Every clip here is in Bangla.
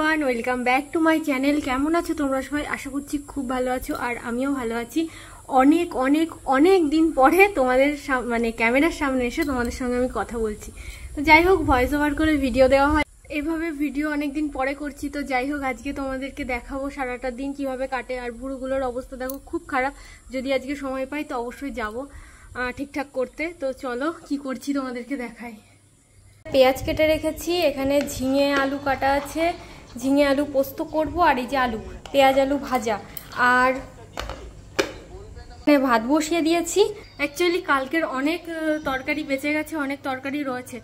Everyone, welcome back to my channel. কেমন আছো তোমরা সবাই? আশা করছি খুব ভালো আছো, আর আমিও ভালো আছি। অনেক অনেক অনেক দিন পরে তোমাদের মানে ক্যামেরার সামনে এসে তোমাদের সঙ্গে আমি কথা বলছি। তো যাই হোক, ভয়েস ওভার করে ভিডিও দেওয়া হয়, এভাবে ভিডিও অনেকদিন পরে করছি। তো যাই হোক, আজকে তোমাদেরকে দেখাবো সারাটা দিন কিভাবে কাটে। আর ভুরুগুলোর অবস্থা দেখো, খুব খারাপ। যদি আজকে সময় পাই তো অবশ্যই যাব ঠিকঠাক করতে। তো চলো কি করছি তোমাদেরকে দেখাই। পেঁয়াজ কেটে রেখেছি, এখানে ঝিঙে আলু কাটা আছে, ঝিঙে আলু পোস্ত করব। আর এই যে আলু, পেঁয়াজ আলু ভাজা। আর ভাত বসিয়ে দিয়েছি। অ্যাকচুয়ালি কালকের অনেক তরকারি বেঁচে গেছে, অনেক তরকারি রয়েছে,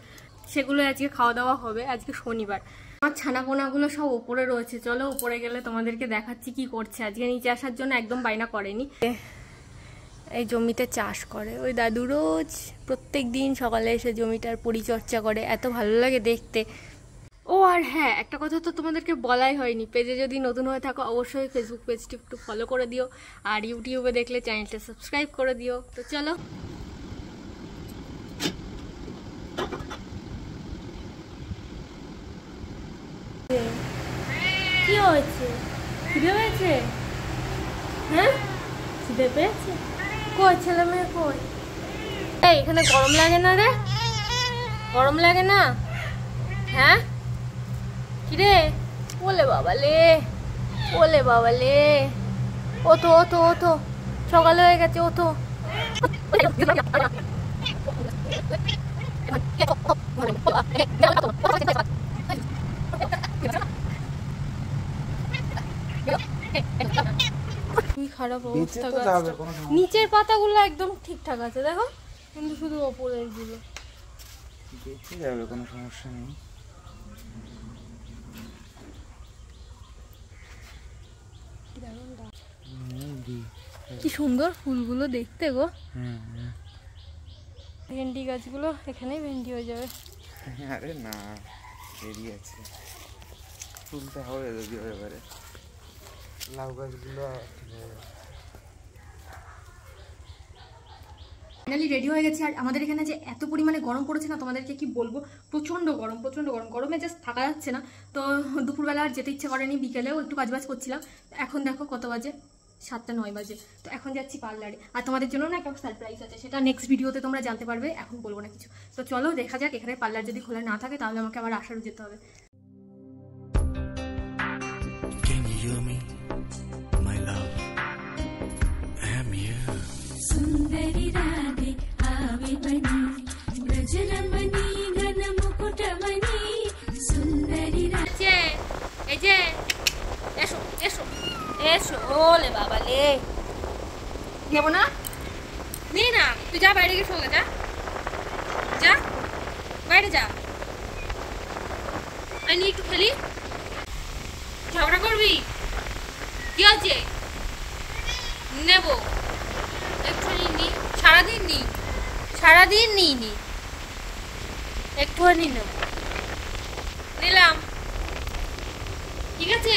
সেগুলো আজকে খাওয়া দাওয়া হবে। আজকে শনিবার। আমার ছানাপোনাগুলো সব ওপরে রয়েছে, চলো উপরে গেলে তোমাদেরকে দেখাচ্ছি কি করছে। আজকে নিচে আসার জন্য একদম বায়না করেনি। এই জমিতে চাষ করে ওই দাদু, রোজ প্রত্যেক দিন সকালে এসে জমিটার পরিচর্যা করে, এত ভালো লাগে দেখতে। ও আর হ্যাঁ, একটা কথা তো তোমাদেরকে বলাই হয়নি, পেজে যদি নতুন হয়ে থাকো অবশ্যই ফেসবুক পেজটি একটু ফলো করে দিও, আর ইউটিউবে দেখলে চ্যানেলটা সাবস্ক্রাইব করে দিও। তো চলো, কি হয়েছে? খিদে পেয়েছে? হ্যাঁ, খিদে পেয়েছে? কই ছেলে মেয়ে কই? এই এখানে গরম লাগে না রে? গরম লাগে না? হ্যাঁ কিরে? ওলে বাবালে, ওলে বাবালে, ওতো ওতো ওতো, সকাল হয়ে গেছে, ওতো। খারাপ অবস্থা। নিচের পাতাগুলো একদম ঠিকঠাক আছে দেখো, কিন্তু শুধু ওপরের গুলো বেঁচে যাবে, কোনো সমস্যা নেই। কি সুন্দর ফুলগুলো দেখতে গো। ভেন্ডি গাছগুলো এখানেই ভেন্ডি হয়ে যাবে। আরে না, দেরি আছে, তুলতে হবে যদি এবারে। লাউ গাছগুলো ফাইনালি রেডি হয়ে গেছে। আর আমাদের এখানে যে এত পরিমাণে গরম পড়েছে না, তোমাদেরকে কি বলবো, প্রচন্ড গরম, প্রচন্ড গরম। গরমে জাস্ট থাকা যাচ্ছে না। তো দুপুরবেলা আর যেতে ইচ্ছে করেনি, বিকেলেও একটু কাজবাজ করছিলাম। এখন দেখো কত বাজে, 7টা 9 বাজে। তো এখন যাচ্ছি পার্লারে, আর তোমাদের জন্য না একটা সারপ্রাইজ আছে, সেটা নেক্সট ভিডিওতে তোমরা জানতে পারবে, এখন বলবো না কিছু। তো চলো দেখা যাক। এখানে পার্লার যদি খোলা না থাকে তাহলে আমাকে আবার আসারও যেতে হবে। सुंदरी राधे आवे बनी ब्रजरमणी घन मुकुटमणि सुंदरी राधे। এই যে এসো এসো এসো, ওলে বাবা লে, নেব না? নে না, তুই যা বাইরে গিয়ে শোগা, যা যা বাইরে যা। আমি একটু খেলি, ঝগড়া করবি? কি আছে? নেবো একটুখানি নি, সারাদিন নি, সারাদিন নিইনি, একটুখানি নেব, নিলাম, ঠিক আছে।